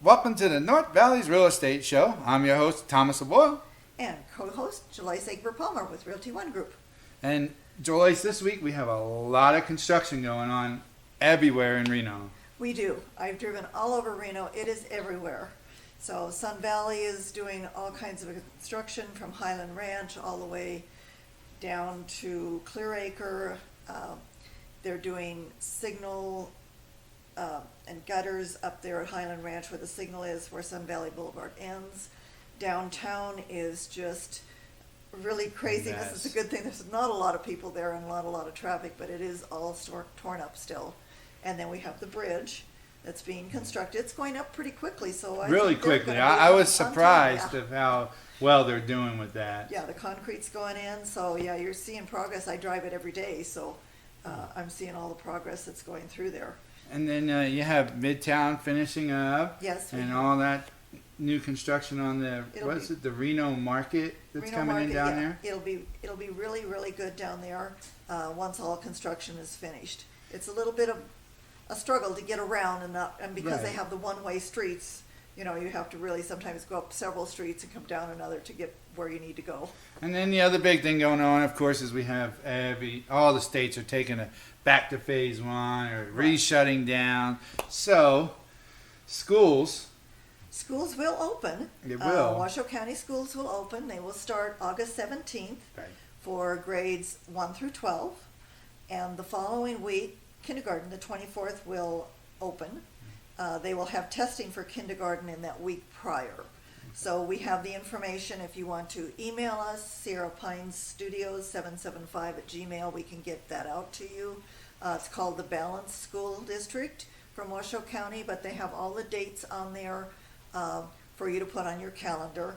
Welcome to the North Valley's Real Estate Show. I'm your host, Thomas Aboyle. And co-host Joloyce Egbert-pallmer with Realty One Group. And Joloyce, this week we have a lot of construction going on everywhere in Reno. We do. I've driven all over Reno. It is everywhere. So Sun Valley is doing all kinds of construction from Highland Ranch all the way down to Clear Acre. They're doing signal and gutters up there at Highland Ranch where the signal is, where Sun Valley Boulevard ends. Downtown is just really crazy. Yes. This is a good thing. There's not a lot of people there and not a lot of traffic, but it is all torn up still. And then we have the bridge that's being constructed. It's going up pretty quickly, so I Really think they're quickly. gonna be I was on time, surprised yeah. of how well they're doing with that. Yeah, the concrete's going in, so yeah, you're seeing progress. I drive it every day, so I'm seeing all the progress that's going through there. And then you have Midtown finishing up. Yes, we And have. all that new construction on the, It'll be- the Reno Market that's Reno coming in Market, down yeah, there? It'll be really, really good down there once all construction is finished. It's a little bit of a struggle to get around and because they Right. have the one-way streets, you know, you have to really sometimes go up several streets and come down another to get where you need to go. And then the other big thing going on, of course, is we have all the states are taking it back to phase one or re-shutting down. So, schools. Schools will open. It will. Washoe County schools will open. They will start August 17th Right. for grades 1 through 12. And the following week, kindergarten, the 24th, will open. They will have testing for kindergarten in that week prior. So we have the information. If you want to email us, Sierra Pines Studios 775@gmail, we can get that out to you. It's called the Balanced School District from Washoe County, but they have all the dates on there for you to put on your calendar.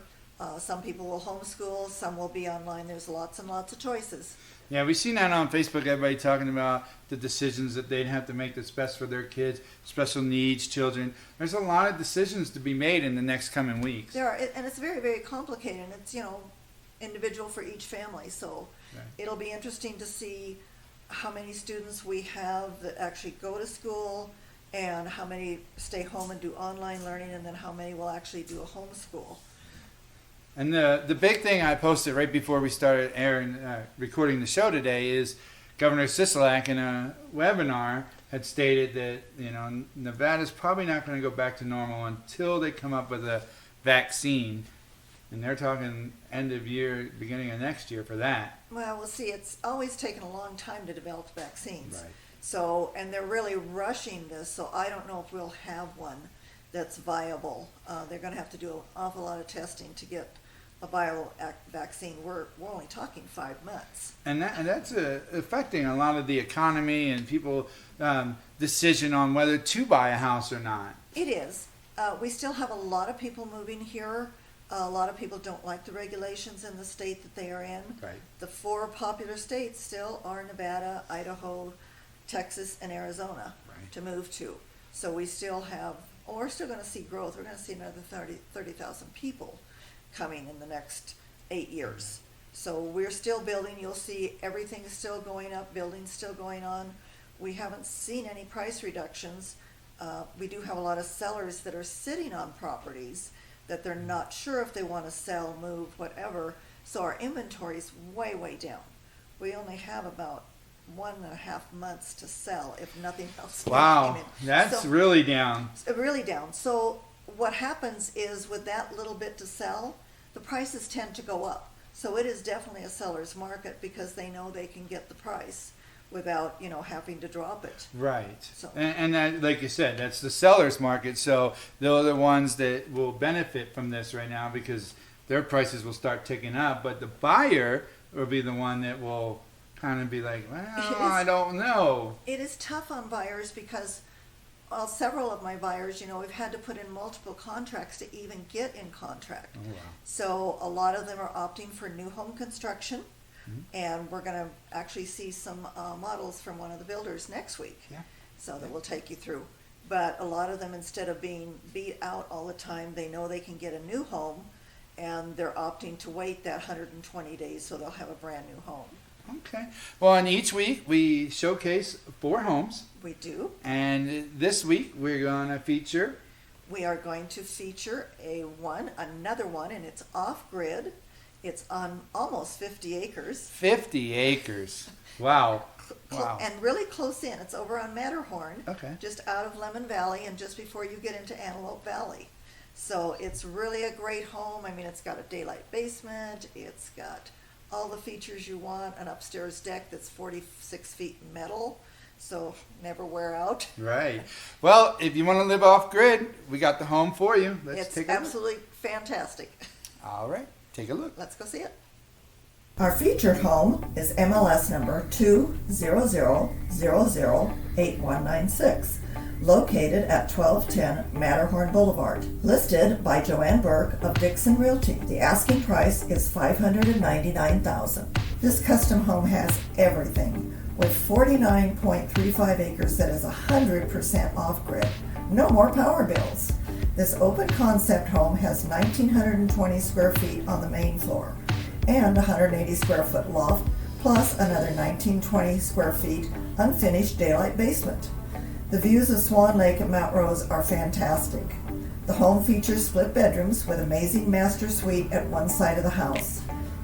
Some people will homeschool, some will be online. There's lots and lots of choices. Yeah, we've seen that on Facebook, everybody talking about the decisions that they'd have to make that's best for their kids, special needs children. There's a lot of decisions to be made in the next coming weeks. There are, and it's very, very complicated, and it's, you know, individual for each family, so Right. it'll be interesting to see how many students we have that actually go to school, and how many stay home and do online learning, and then how many will actually do a homeschool. And the big thing I posted right before we started recording the show today is Governor Sisolak in a webinar had stated that, you know, Nevada's probably not going to go back to normal until they come up with a vaccine. And they're talking end of year, beginning of next year for that. Well, we'll see, it's always taken a long time to develop vaccines. Right. So, and they're really rushing this, so I don't know if we'll have one that's viable. They're gonna have to do an awful lot of testing to get a viable vaccine. We're only talking 5 months. And that's affecting a lot of the economy and people decision on whether to buy a house or not. It is. We still have a lot of people moving here. A lot of people don't like the regulations in the state that they are in. Right. The 4 popular states still are Nevada, Idaho, Texas, and Arizona Right. to move to. So we still have, we're still going to see growth. We're going to see another 30,000 people coming in the next 8 years. So we're still building. You'll see everything is still going up, building's still going on. We haven't seen any price reductions. We do have a lot of sellers that are sitting on properties that they're not sure if they want to sell, move, whatever. So our inventory's way, way down. We only have about 1.5 months to sell if nothing else came Wow, in. that's So- really down. really down. So what happens is with that little bit to sell, the prices tend to go up. So it is definitely a seller's market because they know they can get the price without, you know, having to drop it. Right. So- And that, like you said, that's the seller's market. So they're the ones that will benefit from this right now because their prices will start ticking up. But the buyer will be the one that will kind of be like, well, I don't know. It is tough on buyers because several of my buyers, you know, we've had to put in multiple contracts to even get in contract. Oh, wow. So a lot of them are opting for new home construction. Mhm. And we're going to actually see some models from one of the builders next week. Yeah. So that we'll take you through. But a lot of them, instead of being beat out all the time, they know they can get a new home, and they're opting to wait that 120 days so they'll have a brand new home. Okay. Well, and each week we showcase 4 homes. We do. And this week we're going to feature We are going to feature another one, and it's off-grid. It's on almost 50 acres. 50 acres. Wow. Wow. And really close in. It's over on Matterhorn, Okay. just out of Lemon Valley and just before you get into Antelope Valley. So it's really a great home. I mean, it's got a daylight basement. It's got all the features you want, an upstairs deck that's 46 feet metal, so never wear out. Right. Well, if you want to live off grid, we got the home for you. Let's It's take a look. absolutely fantastic. All right. Take a look. Let's go see it. Our featured home is MLS number 200008196, located at 1210 Matterhorn Boulevard. Listed by Joanne Burke of Dixon Realty. The asking price is $599,000. This custom home has everything, with 49.35 acres that is 100% off-grid. No more power bills. This open concept home has 1,920 square feet on the main floor and 180 square foot loft, plus another 1,920 square feet unfinished daylight basement. The views of Swan Lake and Mount Rose are fantastic. The home features split bedrooms with amazing master suite at one side of the house.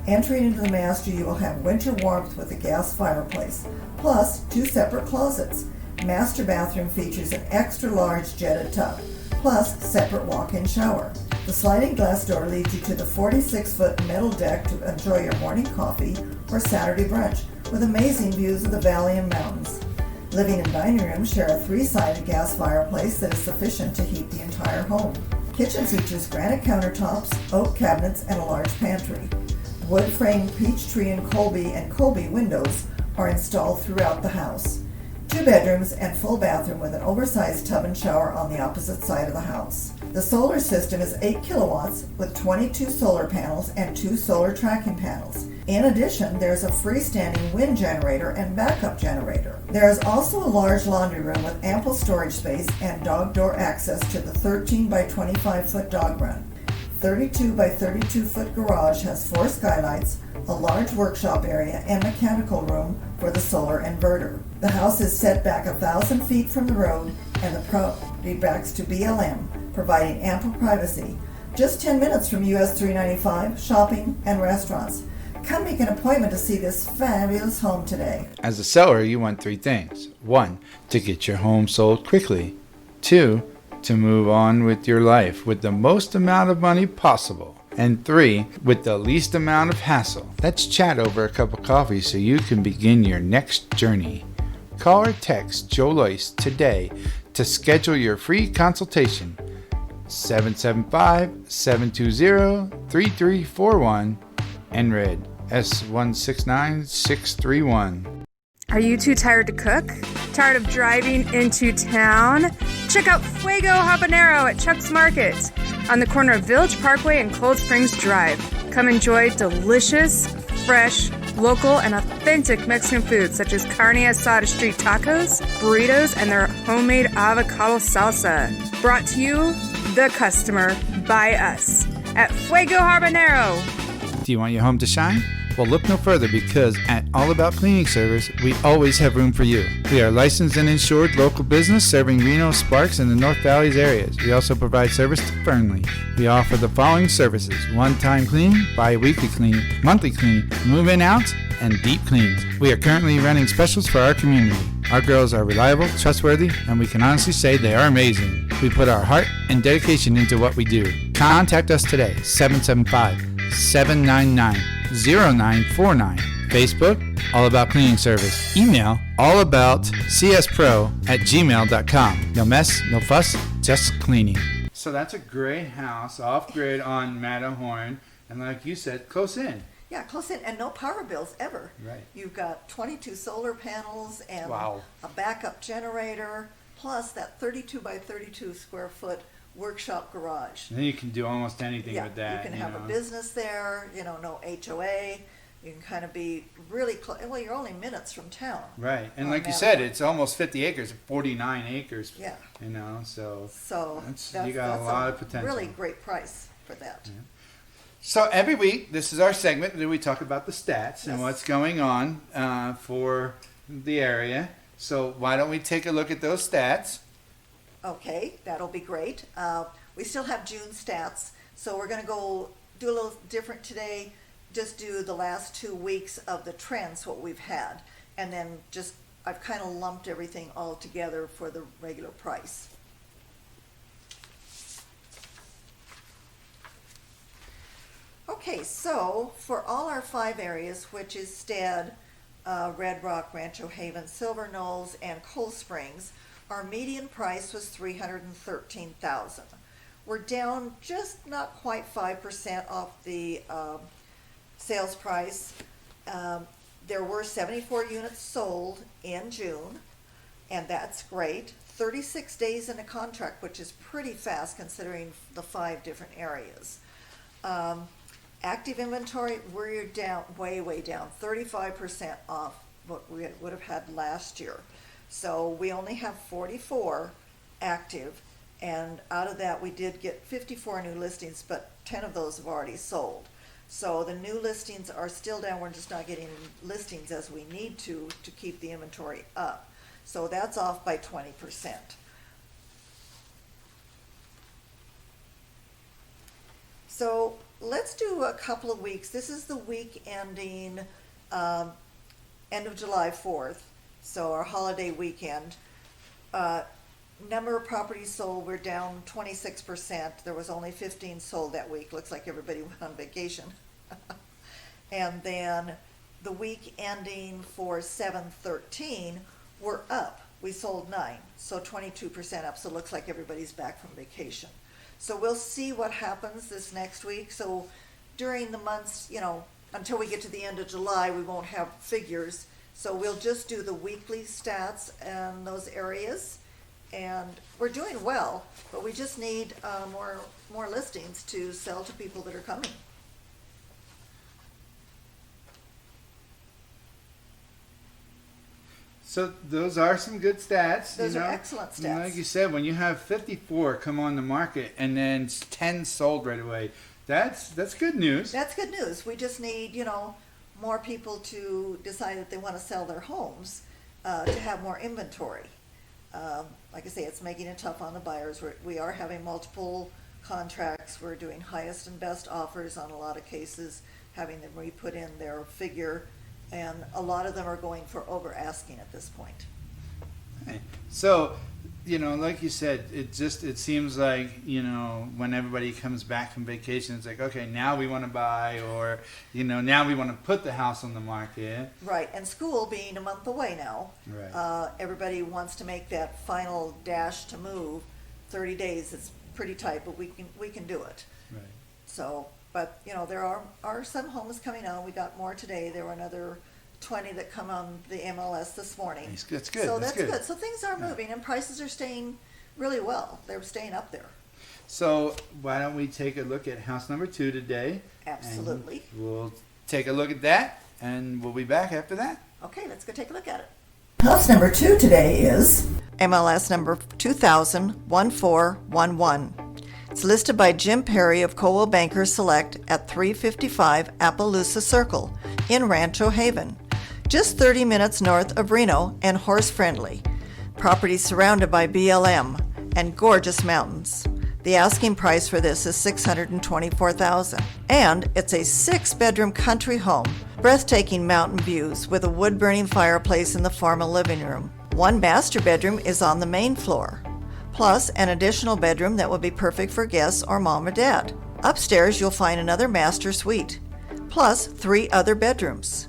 Entering into the master, you will have winter warmth with a gas fireplace, plus 2 separate closets. Master bathroom features an extra large jetted tub, plus separate walk-in shower. The sliding glass door leads you to the 46-foot metal deck to enjoy your morning coffee or Saturday brunch with amazing views of the valley and mountains. Living and dining rooms share a 3-sided gas fireplace that is sufficient to heat the entire home. Kitchen features granite countertops, oak cabinets, and a large pantry. Wood-framed Peachtree and Colby windows are installed throughout the house. 2 bedrooms and full bathroom with an oversized tub and shower on the opposite side of the house. The solar system is 8 kilowatts with 22 solar panels and 2 solar tracking panels. In addition, there's a freestanding wind generator and backup generator. There is also a large laundry room with ample storage space and dog door access to the 13 by 25 foot dog run. 32 by 32 foot garage has 4 skylights, a large workshop area, and mechanical room for the solar inverter. The house is set back 1,000 feet from the road, and the property backs to BLM, providing ample privacy. Just 10 minutes from US 395, shopping, and restaurants. Come make an appointment to see this fabulous home today. As a seller, you want 3 things. 1, to get your home sold quickly. 2, to move on with your life with the most amount of money possible. And 3, with the least amount of hassle. Let's chat over a cup of coffee so you can begin your next journey. Call or text Joloyce today to schedule your free consultation. 775-720-3341 and red S169631. Are you too tired to cook? Tired of driving into town? Check out Fuego Habanero at Chuck's Market on the corner of Village Parkway and Cold Springs Drive. Come enjoy delicious, fresh, local, and authentic Mexican food such as carne asada street tacos, burritos, and their homemade avocado salsa. Brought to you, the customer, by us at Fuego Habanero. Do you want your home to shine? Well, look no further, because at All About Cleaning Service, we always have room for you. We are licensed and insured local business serving Reno, Sparks, and the North Valleys areas. We also provide service to Fernley. We offer the following services: one-time cleaning, bi-weekly cleaning, monthly cleaning, move-in outs, and deep cleans. We are currently running specials for our community. Our girls are reliable, trustworthy, and we can honestly say they are amazing. We put our heart and dedication into what we do. Contact us today, 775-799-0949. Facebook, All About Cleaning Service. Email, allaboutcspro@gmail.com. No mess, no fuss, just cleaning. So that's a great house, off-grid on Matterhorn, and like you said, close in. Yeah, close in, and no power bills ever. Right. You've got 22 solar panels and Wow. a backup generator, plus that 32 by 32 square foot workshop garage. And then you can do almost anything Yeah, with that. you can have a business there, no HOA. You can kind of be really close. Well, you're only minutes from town. Right, and on like you that said, one. it's almost 50 acres, 49 acres. Yeah. So So you got a lot of potential. Really great price for that. Yeah. So every week, this is our segment where we talk about the stats and Yes. what's going on for the area. So why don't we take a look at those stats? Okay, that'll be great. We still have June stats, so we're gonna go do a little different today. Just do the last 2 weeks of the trends, what we've had, and then just, I've kind of lumped everything all together for the regular price. Okay, so for all our 5 areas, which is Stead, Red Rock, Rancho Haven, Silver Knolls, and Cold Springs, our median price was $313,000. We're down just not quite 5% off the sales price. There were 74 units sold in June, and that's great. 36 days in a contract, which is pretty fast considering the 5 different areas. Active inventory, we're down, way down, 35% off what we would have had last year. So we only have 44 active, and out of that we did get 54 new listings, but 10 of those have already sold. So the new listings are still down, we're just not getting listings as we need to keep the inventory up. So that's off by 20%. So let's do a couple of weeks. This is the week ending end of July 4th, so our holiday weekend. Number of properties sold, we're down 26%. There was only 15 sold that week. Looks like everybody went on vacation. And then the week ending for 7/13, we're up. We sold 9, so 22% up. So it looks like everybody's back from vacation. So we'll see what happens this next week. So during the months, you know, until we get to the end of July, we won't have figures. So we'll just do the weekly stats in those areas. And we're doing well, but we just need more listings to sell to people that are coming. So those are some good stats. Those are excellent stats. And like you said, when you have 54 come on the market and then 10 sold right away, that's good news. That's good news. We just need, you know, more people to decide that they want to sell their homes to have more inventory. Like I say, it's making it tough on the buyers. We are having multiple contracts. We're doing highest and best offers on a lot of cases, having them re-put in their figure, and a lot of them are going for over asking at this point. Okay. So, you know, like you said, it seems like, you know, when everybody comes back from vacation, it's like, okay, now we want to buy, or, you know, now we want to put the house on the market. Right, and school being a month away now, Right. Everybody wants to make that final dash to move. 30 days is pretty tight, but we can do it. Right. So, but you know, there are some homes coming on. We got more today. There were another 20 that come on the MLS this morning. That's good. So that's good. So things are moving, and prices are staying really well. They're staying up there. So why don't we take a look at house number 2 today? Absolutely. And we'll take a look at that, and we'll be back after that. Okay, let's go take a look at it. House number 2 today is MLS number 2000-1411. It's listed by Jim Perry of Coldwell Banker Select at 355 Appaloosa Circle in Rancho Haven, just 30 minutes north of Reno and horse-friendly. Property surrounded by BLM and gorgeous mountains. The asking price for this is $624,000, and it's a 6-bedroom country home, breathtaking mountain views with a wood-burning fireplace in the formal living room. 1 master bedroom is on the main floor, plus an additional bedroom that will be perfect for guests or mom or dad. Upstairs, you'll find another master suite, plus 3 other bedrooms.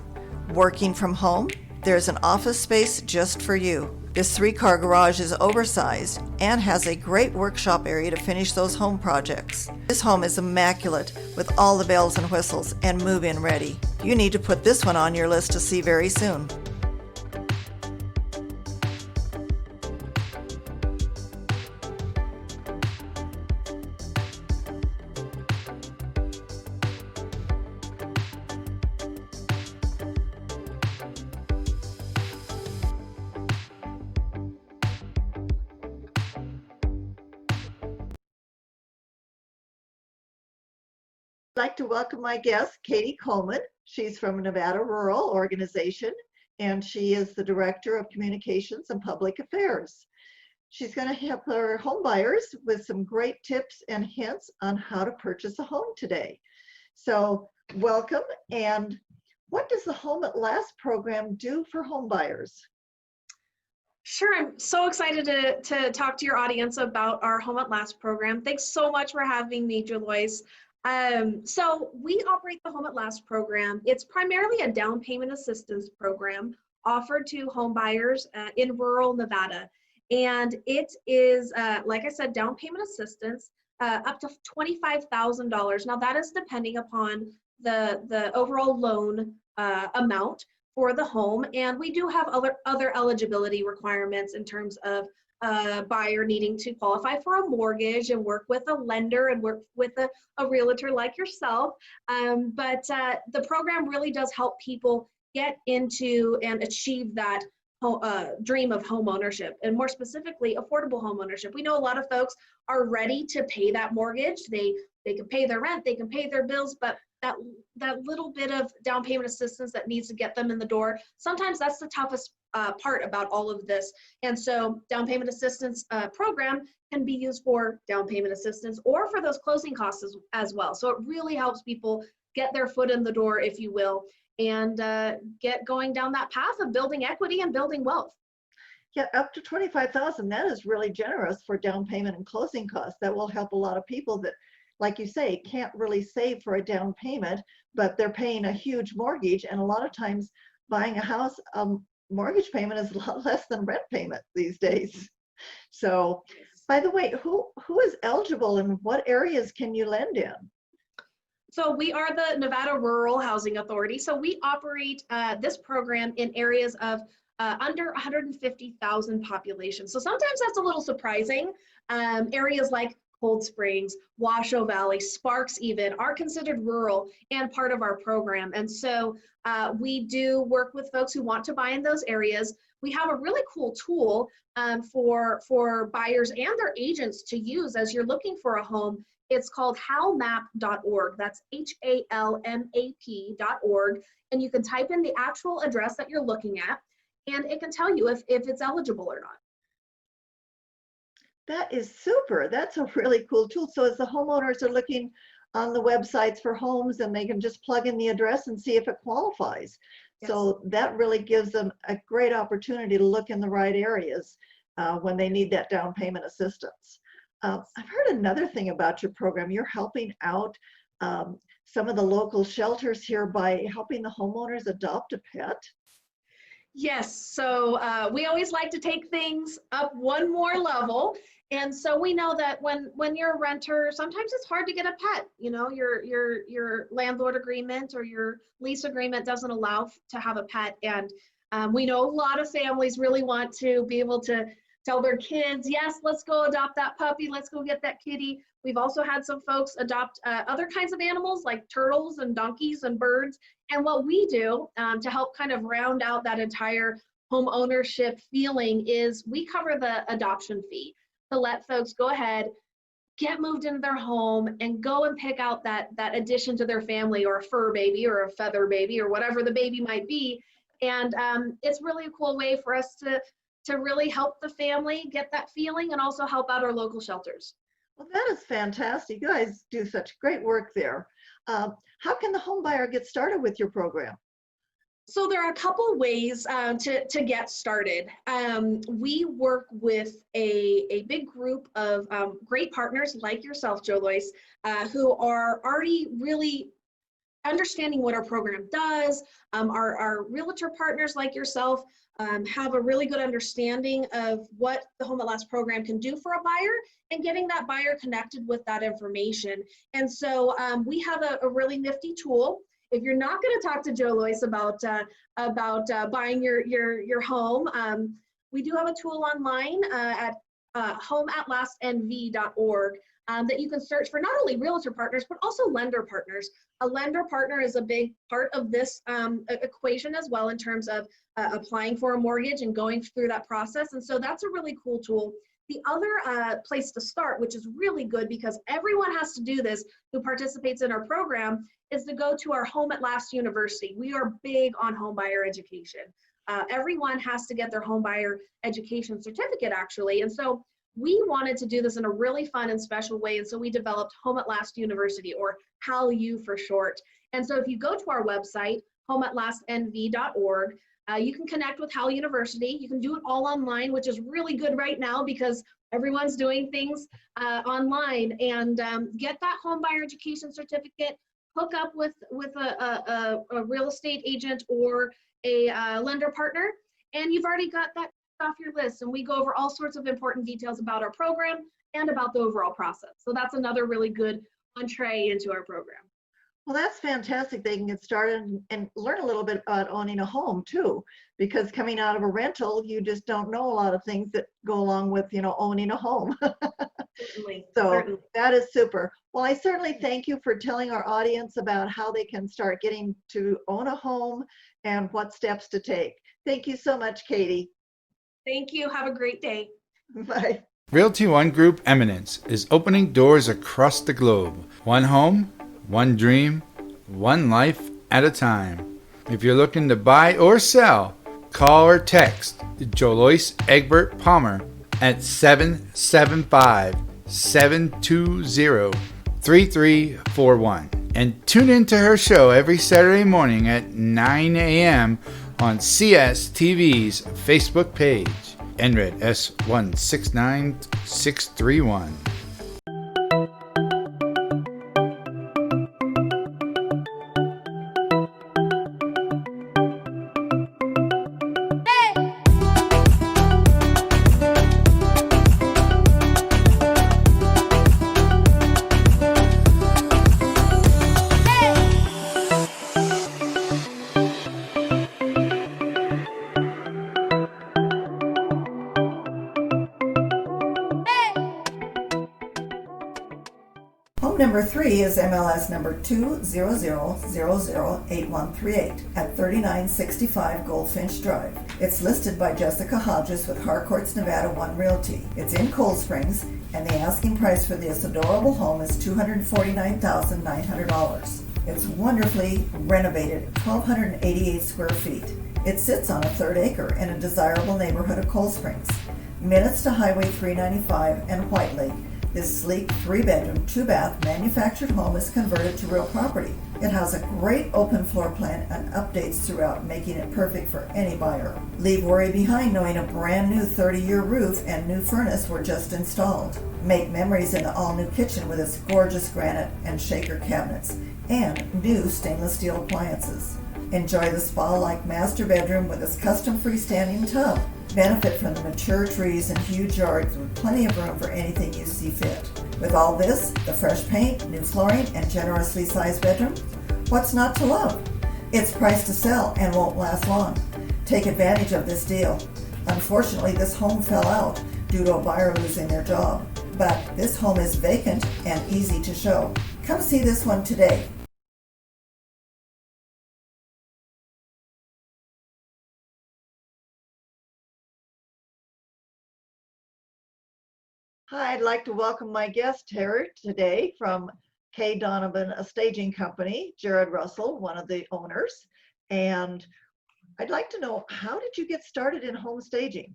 Working from home, there's an office space just for you. This 3-car garage is oversized and has a great workshop area to finish those home projects. This home is immaculate with all the bells and whistles and move-in ready. You need to put this one on your list to see very soon. I'd like to welcome my guest, Katie Coleman. She's from Nevada Rural Organization, and she is the Director of Communications and Public Affairs. She's going to help our home buyers with some great tips and hints on how to purchase a home today. So welcome. And what does the Home at Last program do for home buyers? Sure, I'm so excited to talk to your audience about our Home at Last program. Thanks so much for having me, Joloyce. So we operate the Home at Last program. It's primarily a down payment assistance program offered to home buyers in rural Nevada. And it is, like I said, down payment assistance up to $25,000. Now that is depending upon the overall loan amount for the home. And we do have other eligibility requirements in terms of a buyer needing to qualify for a mortgage and work with a lender and work with a realtor like yourself. But the program really does help people get into and achieve that dream of home ownership, and more specifically, affordable home ownership. We know a lot of folks are ready to pay that mortgage. They can pay their rent, they can pay their bills, but that little bit of down payment assistance that needs to get them in the door, sometimes that's the toughest part about all of this. And so down payment assistance program can be used for down payment assistance or for those closing costs as well. So it really helps people get their foot in the door, if you will, and get going down that path of building equity and building wealth. Yeah, up to $25,000, that is really generous for down payment and closing costs. That will help a lot of people that, like you say, can't really save for a down payment, but they're paying a huge mortgage. And a lot of times buying a house, mortgage payment is a lot less than rent payment these days. So, by the way, who is eligible and what areas can you lend in? So we are the Nevada Rural Housing Authority. So we operate this program in areas of under 150,000 population. So sometimes that's a little surprising. Areas like Cold Springs, Washoe Valley, Sparks even are considered rural and part of our program. And so we do work with folks who want to buy in those areas. We have a really cool tool for buyers and their agents to use as you're looking for a home. It's called halmap.org. That's HALMAP.org. And you can type in the actual address that you're looking at, and it can tell you if it's eligible or not. That is super. That's a really cool tool. So as the homeowners are looking on the websites for homes, and they can just plug in the address and see if it qualifies. Yes. So that really gives them a great opportunity to look in the right areas when they need that down payment assistance. I've heard another thing about your program. You're helping out some of the local shelters here by helping the homeowners adopt a pet. Yes, so we always like to take things up one more level. And so we know that when you're a renter, sometimes it's hard to get a pet. You know, your landlord agreement or your lease agreement doesn't allow to have a pet. And we know a lot of families really want to be able to tell their kids, yes, let's go adopt that puppy, let's go get that kitty. We've also had some folks adopt other kinds of animals like turtles and donkeys and birds. And what we do to help kind of round out that entire home ownership feeling is we cover the adoption fee to let folks go ahead, get moved into their home, and go and pick out that addition to their family, or a fur baby or a feather baby or whatever the baby might be. And it's really a cool way for us to really help the family get that feeling and also help out our local shelters. Well, that is fantastic. You guys do such great work there. How can the home buyer get started with your program? So there are a couple ways to get started. We work with a big group of great partners like yourself, Joloyce, who are already really understanding what our program does. Our realtor partners like yourself have a really good understanding of what the Home at Last program can do for a buyer and getting that buyer connected with that information. And so we have a really nifty tool. If you're not going to talk to Joloyce about buying your home, we do have a tool online at homeatlastnv.org that you can search for not only realtor partners, but also lender partners. A lender partner is a big part of this equation as well in terms of applying for a mortgage and going through that process. And so that's a really cool tool. The other place to start, which is really good because everyone has to do this who participates in our program, is to go to our Home at Last University. We are big on home buyer education. everyone has to get their home buyer education certificate actually. And so we wanted to do this in a really fun and special way. And so we developed Home at Last University, or HALU for short. And so if you go to our website, homeatlastnv.org, you can connect with HAL University. You can do it all online, which is really good right now because everyone's doing things online, and get that home buyer education certificate, hook up with a real estate agent or a lender partner, and you've already got that off your list. And we go over all sorts of important details about our program and about the overall process. So that's another really good entree into our program. Well, that's fantastic. They can get started and learn a little bit about owning a home too, because coming out of a rental, you just don't know a lot of things that go along with, owning a home. Certainly. So Certainly. that is super. Well, I certainly thank you for telling our audience about how they can start getting to own a home and what steps to take. Thank you so much, Katie. Thank you. Have a great day. Bye. Realty One Group Eminence is opening doors across the globe. One home, one dream, one life at a time. If you're looking to buy or sell, call or text Joloyce Egbert-pallmer at 775-720-3341. And tune into her show every Saturday morning at 9 a.m. on CSTV's Facebook page. NRED S169631. Home number 3 is MLS number 200008138 at 3965 Goldfinch Drive. It's listed by Jessica Hodges with Harcourts Nevada One Realty. It's in Cold Springs, and the asking price for this adorable home is $249,900. It's wonderfully renovated, 1,288 square feet. It sits on a 3rd acre in a desirable neighborhood of Cold Springs, minutes to Highway 395 and White Lake. This sleek 3-bedroom, 2-bath manufactured home is converted to real property. It has a great open floor plan and updates throughout, making it perfect for any buyer. Leave worry behind knowing a brand new 30-year roof and new furnace were just installed. Make memories in the all-new kitchen with its gorgeous granite and shaker cabinets and new stainless steel appliances. Enjoy the spa-like master bedroom with its custom freestanding tub. Benefit from the mature trees and huge yards with plenty of room for anything you see fit. With all this, the fresh paint, new flooring, and generously sized bedroom, what's not to love? It's priced to sell and won't last long. Take advantage of this deal. Unfortunately, this home fell out due to a buyer losing their job. But this home is vacant and easy to show. Come see this one today. Hi, I'd like to welcome my guest here today from K. Donovan, a staging company, Jared Russell, one of the owners. And I'd like to know, how did you get started in home staging?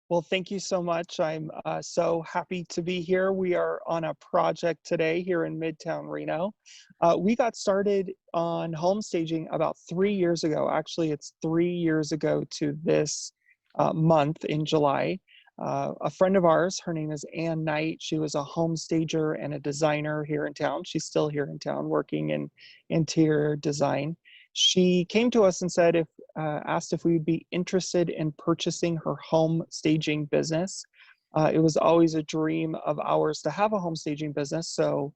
Well, thank you so much. I'm so happy to be here. We are on a project today here in Midtown Reno. We got started on home staging about 3 years ago. Actually, it's 3 years ago to this month in July. A friend of ours, her name is Ann Knight. She was a home stager and a designer here in town. She's still here in town working in interior design. She came to us and said, asked if we would be interested in purchasing her home staging business. It was always a dream of ours to have a home staging business. So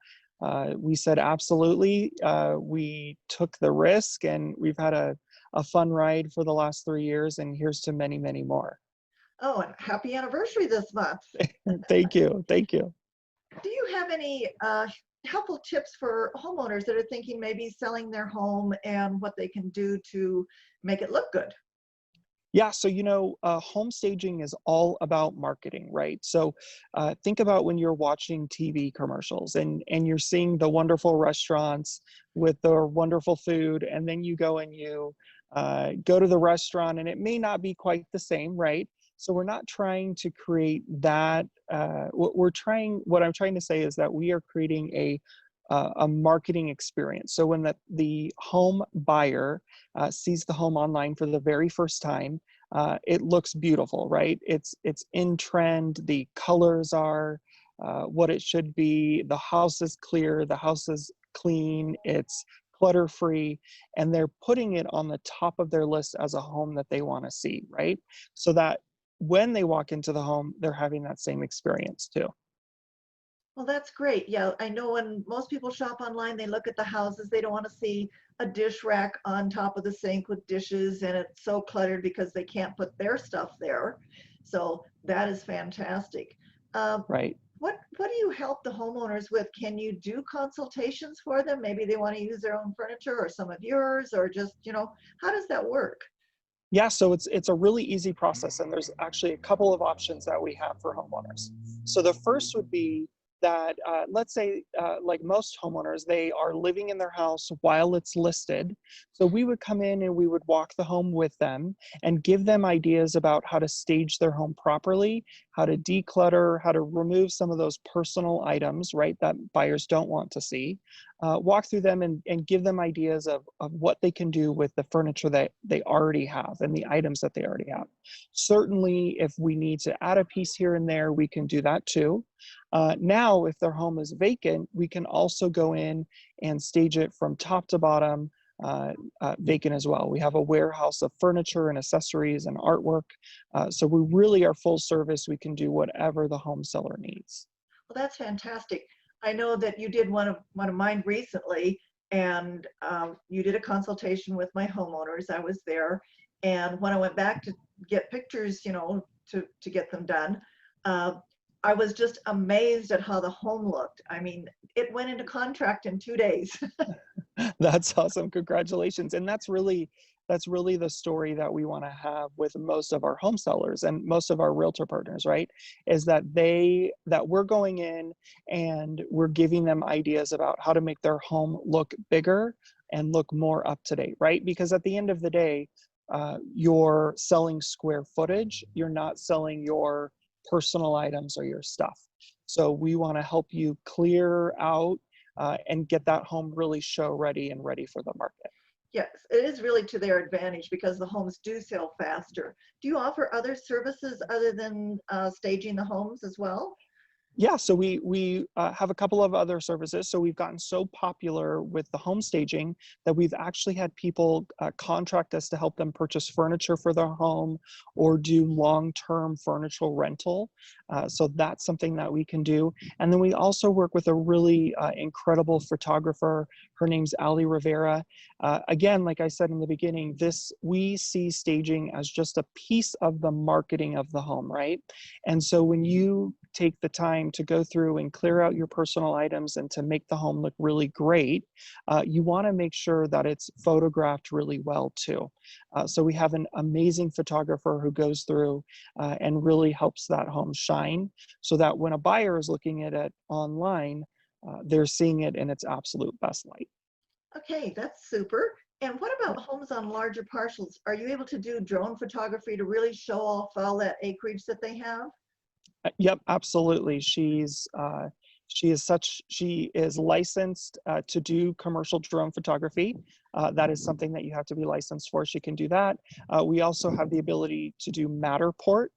we said, absolutely. We took the risk, and we've had a fun ride for the last 3 years, and here's to many, many more. Oh, and happy anniversary this month. Thank you. Thank you. Do you have any helpful tips for homeowners that are thinking maybe selling their home and what they can do to make it look good? Yeah, so home staging is all about marketing, right? So think about when you're watching TV commercials and you're seeing the wonderful restaurants with the wonderful food, and then you go and you go to the restaurant, and it may not be quite the same, right? So we're not trying to create that. What I'm trying to say is that we are creating a marketing experience. So when the home buyer sees the home online for the very first time, it looks beautiful, right? It's in trend. The colors are what it should be. The house is clear. The house is clean. It's clutter-free, and they're putting it on the top of their list as a home that they want to see, right? So that when they walk into the home, they're having that same experience too. Well, that's great. Yeah, I know when most people shop online, they look at the houses. They don't want to see a dish rack on top of the sink with dishes, and it's so cluttered because they can't put their stuff there. So that is fantastic. Right. What do you help the homeowners with? Can you do consultations for them? Maybe they want to use their own furniture or some of yours, or just, how does that work? Yeah, so it's a really easy process, and there's actually a couple of options that we have for homeowners. So the first would be that let's say like most homeowners, they are living in their house while it's listed. So we would come in and we would walk the home with them and give them ideas about how to stage their home properly, how to declutter, how to remove some of those personal items, right, that buyers don't want to see. Walk through them and give them ideas of what they can do with the furniture that they already have and the items that they already have. Certainly, if we need to add a piece here and there, we can do that too. Now, if their home is vacant, we can also go in and stage it from top to bottom, vacant as well. We have a warehouse of furniture and accessories and artwork. So we really are full service. We can do whatever the home seller needs. Well, that's fantastic. I know that you did one of mine recently, and you did a consultation with my homeowners. I was there, and when I went back to get pictures, to get them done, I was just amazed at how the home looked. I mean, it went into contract in 2 days. That's awesome. Congratulations. And that's really the story that we want to have with most of our home sellers and most of our realtor partners, right? Is that we're going in and we're giving them ideas about how to make their home look bigger and look more up to date, right? Because at the end of the day, you're selling square footage. You're not selling your personal items or your stuff. So we want to help you clear out and get that home really show ready and ready for the market. Yes, it is really to their advantage because the homes do sell faster. Do you offer other services other than staging the homes as well? Yeah, so we have a couple of other services. So we've gotten so popular with the home staging that we've actually had people contract us to help them purchase furniture for their home or do long-term furniture rental. So that's something that we can do. And then we also work with a really incredible photographer. Her name's Ali Rivera. Again, like I said in the beginning, we see staging as just a piece of the marketing of the home, right? And so when you take the time to go through and clear out your personal items and to make the home look really great, you want to make sure that it's photographed really well too. So we have an amazing photographer who goes through and really helps that home shine so that when a buyer is looking at it online, they're seeing it in its absolute best light. Okay, that's super. And what about homes on larger parcels? Are you able to do drone photography to really show off all that acreage that they have? Yep, absolutely. She is licensed to do commercial drone photography. That is something that you have to be licensed for. She can do that. We also have the ability to do Matterport,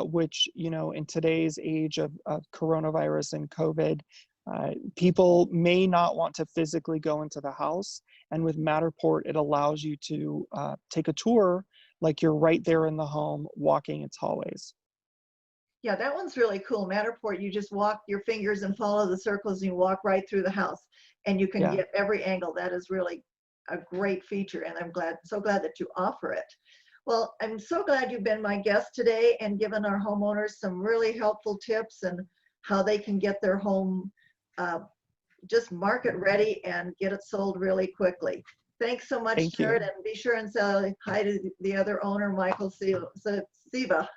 which, in today's age of coronavirus and COVID, people may not want to physically go into the house. And with Matterport, it allows you to take a tour like you're right there in the home, walking its hallways. Yeah, that one's really cool. Matterport, you just walk your fingers and follow the circles and you walk right through the house and you can get every angle. That is really a great feature, and I'm so glad that you offer it. Well, I'm so glad you've been my guest today and given our homeowners some really helpful tips and how they can get their home just market ready and get it sold really quickly. Thanks so much, Jared, and be sure and say hi to the other owner, Michael Siva.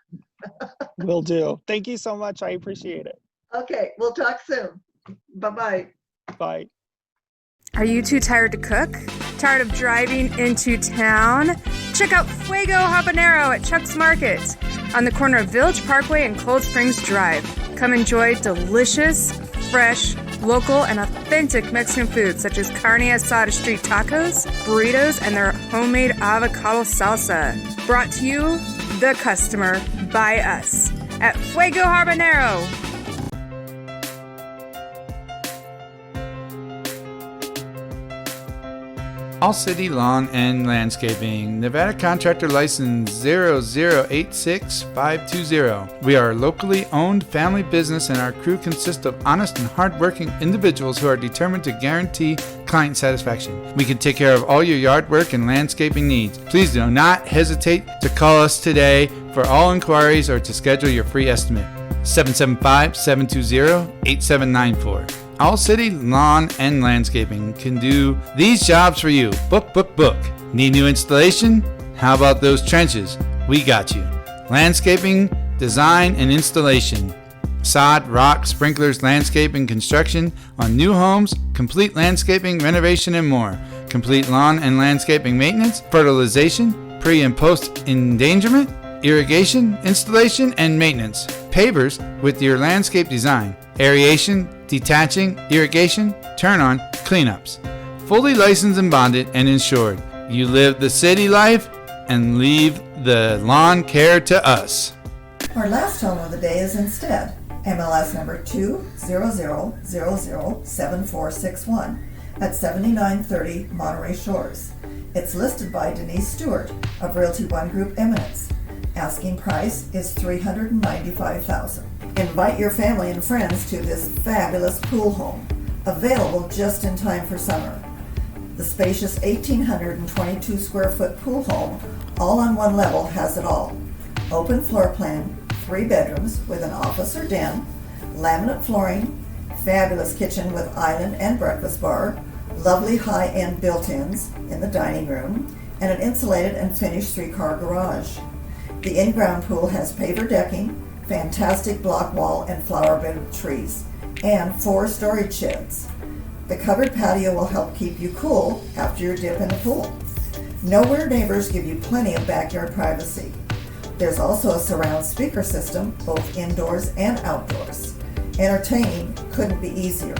Will do. Thank you so much. I appreciate it. Okay, we'll talk soon. Bye-bye. Bye. Are you too tired to cook? Tired of driving into town? Check out Fuego Habanero at Chuck's Market on the corner of Village Parkway and Cold Springs Drive. Come enjoy delicious, fresh, local, and authentic Mexican food such as carne asada street tacos, burritos, and their homemade avocado salsa. Brought to you, the customer, by us at Fuego Habanero. All City Lawn and Landscaping, Nevada Contractor License 0086520. We are a locally owned family business, and our crew consists of honest and hardworking individuals who are determined to guarantee client satisfaction. We can take care of all your yard work and landscaping needs. Please do not hesitate to call us today for all inquiries or to schedule your free estimate. 775-720-8794. All City Lawn and Landscaping can do these jobs for you. Book. Need new installation? How about those trenches? We got you. Landscaping, design, and installation. Sod, rock, sprinklers, landscaping, construction on new homes, complete landscaping, renovation, and more. Complete lawn and landscaping maintenance, fertilization, pre- and post-endangerment, irrigation, installation, and maintenance. Pavers with your landscape design. Aeration, detaching, irrigation, turn-on, cleanups. Fully licensed and bonded and insured. You live the city life and leave the lawn care to us. Our last home of the day is in Stead, MLS number 200007461 at 7930 Monterey Shores. It's listed by Denise Stewart of Realty One Group Eminence. Asking price is $395,000. Invite your family and friends to this fabulous pool home, available just in time for summer. The spacious 1,822 square foot pool home, all on one level, has it all. Open floor plan, 3 bedrooms with an office or den, laminate flooring, fabulous kitchen with island and breakfast bar, lovely high-end built-ins in the dining room, and an insulated and finished 3-car garage. The in-ground pool has paver decking, fantastic block wall and flower bed with trees, and 4 storage sheds. The covered patio will help keep you cool after your dip in the pool. Nowhere neighbors give you plenty of backyard privacy. There's also a surround speaker system, both indoors and outdoors. Entertaining couldn't be easier.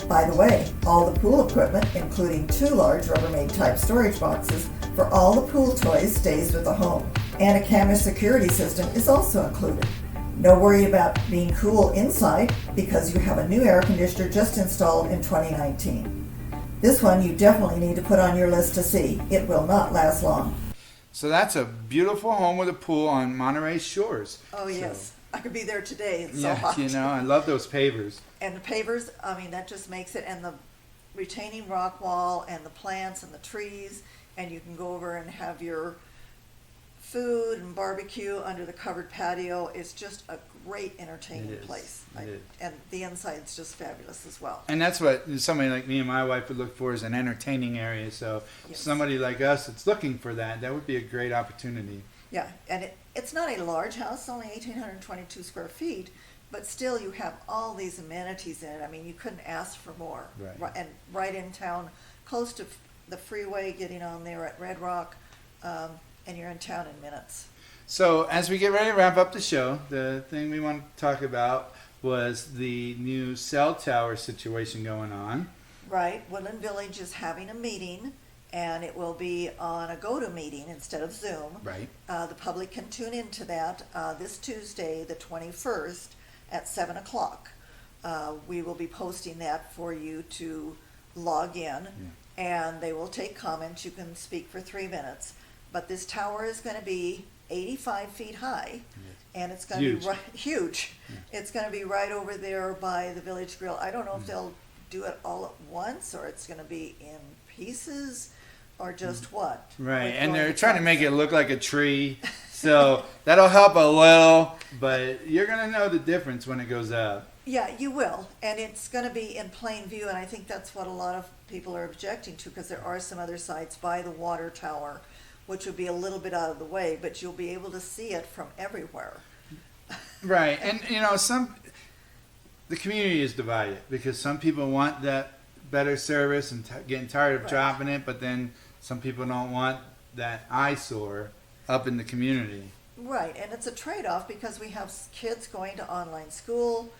By the way, all the pool equipment, including 2 large Rubbermaid type storage boxes for all the pool toys, stays with the home. And a camera security system is also included. No worry about being cool inside because you have a new air conditioner just installed in 2019. This one you definitely need to put on your list to see. It will not last long. So that's a beautiful home with a pool on Monterey Shores. Oh yes, I could be there today. It's so Yeah, hot. you know, I love those pavers. And the pavers, I mean, that just makes it, and the retaining rock wall and the plants and the trees, and you can go over and have your food and barbecue under the covered patio. It's just a great entertaining It is. place. It is. And the inside's just fabulous as well. And that's what somebody like me and my wife would look for, is an entertaining area. So Yes. somebody like us that's looking for that would be a great opportunity. Yeah, and it's not a large house, only 1,822 square feet, but still you have all these amenities in it. I mean, you couldn't ask for more. Right. And right in town, close to the freeway, getting on there at Red Rock, and you're in town in minutes. So as we get ready to wrap up the show, the thing we want to talk about was the new cell tower situation going on. Right, Woodland Village is having a meeting, and it will be on a GoToMeeting instead of Zoom. Right. The public can tune into that this Tuesday, the 21st, at 7 o'clock. We will be posting that for you to log in, and they will take comments. You can speak for 3 minutes. But this tower is going to be 85 feet high, and it's going to be huge. It's going to be right over there by the Village Grill. I don't know if they'll do it all at once, or it's going to be in pieces, or just what. Right, What's and going they're to trying to come. make it look like a tree, so that'll help a little, but you're going to know the difference when it goes up. Yeah, you will, and it's going to be in plain view, and I think that's what a lot of people are objecting to, because there are some other sites by the water tower which would be a little bit out of the way, but you'll be able to see it from everywhere. Right, and you know, the community is divided, because some people want that better service and getting tired of Right. dropping it, but then some people don't want that eyesore up in the community. Right, and it's a trade-off because we have kids going to online school.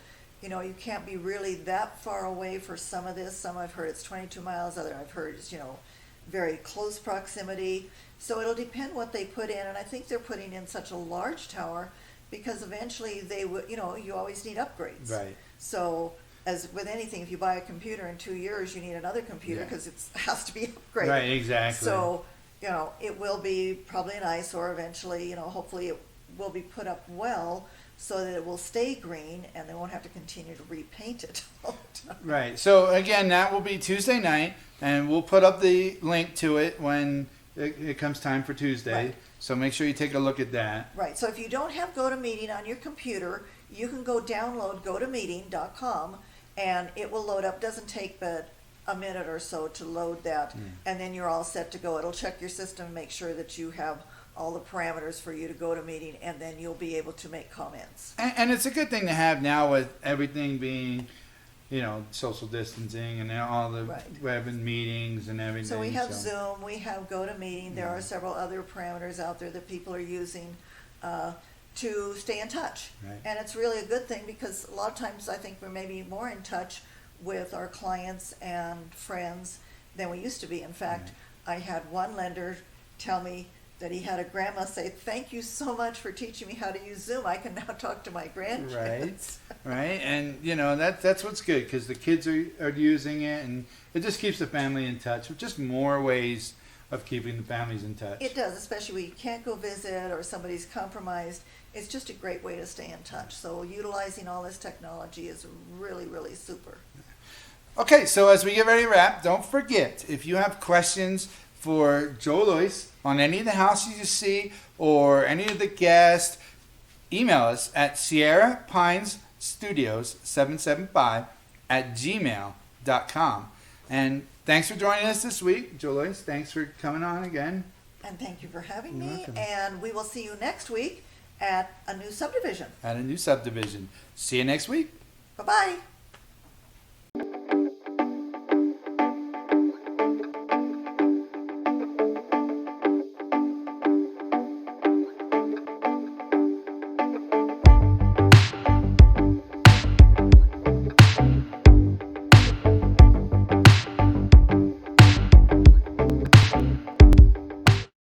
You know, you can't be really that far away for some of this. Some I've heard it's 22 miles, other I've heard is, you know, very close proximity. So it'll depend what they put in, and I think they're putting in such a large tower because eventually they would, you know, you always need upgrades. Right. So as with anything, if you buy a computer in 2 years, you need another computer Yeah. because it has to be upgraded. Right, exactly. So, you know, it will be probably an eyesore eventually. You know, hopefully it will be put up well so that it will stay green and they won't have to continue to repaint it all the time. Right. So again, that will be Tuesday night, and we'll put up the link to it when it comes time for Tuesday. Right. So make sure you take a look at that. Right, so if you don't have GoToMeeting on your computer, you can go download gotomeeting.com and it will load up. Doesn't take but a minute or so to load that, and then you're all set to go. It'll check your system and make sure that you have all the parameters for you to go to meeting, and then you'll be able to make comments. And it's a good thing to have now with everything being, you know, social distancing and all the Right. web and meetings and everything. So we have Zoom, we have GoToMeeting. There are several other parameters out there that people are using to stay in touch. Right. And it's really a good thing because a lot of times I think we're maybe more in touch with our clients and friends than we used to be. In fact, I had one lender tell me that he had a grandma say, "Thank you so much for teaching me how to use Zoom. I can now talk to my grandkids." Right, and you know that's what's good because the kids are using it, and it just keeps the family in touch. With just more ways of keeping the families in touch. It does, especially when you can't go visit or somebody's compromised. It's just a great way to stay in touch. So utilizing all this technology is really, really super. Okay, so as we get ready to wrap, don't forget if you have questions for Joloyce on any of the houses you see or any of the guests, email us at sierrapinestudios775@gmail.com. And thanks for joining us this week, Joloyce. Thanks for coming on again. And thank you for having You're me. welcome. And we will see you next week at a new subdivision. At a new subdivision. See you next week. Bye-bye.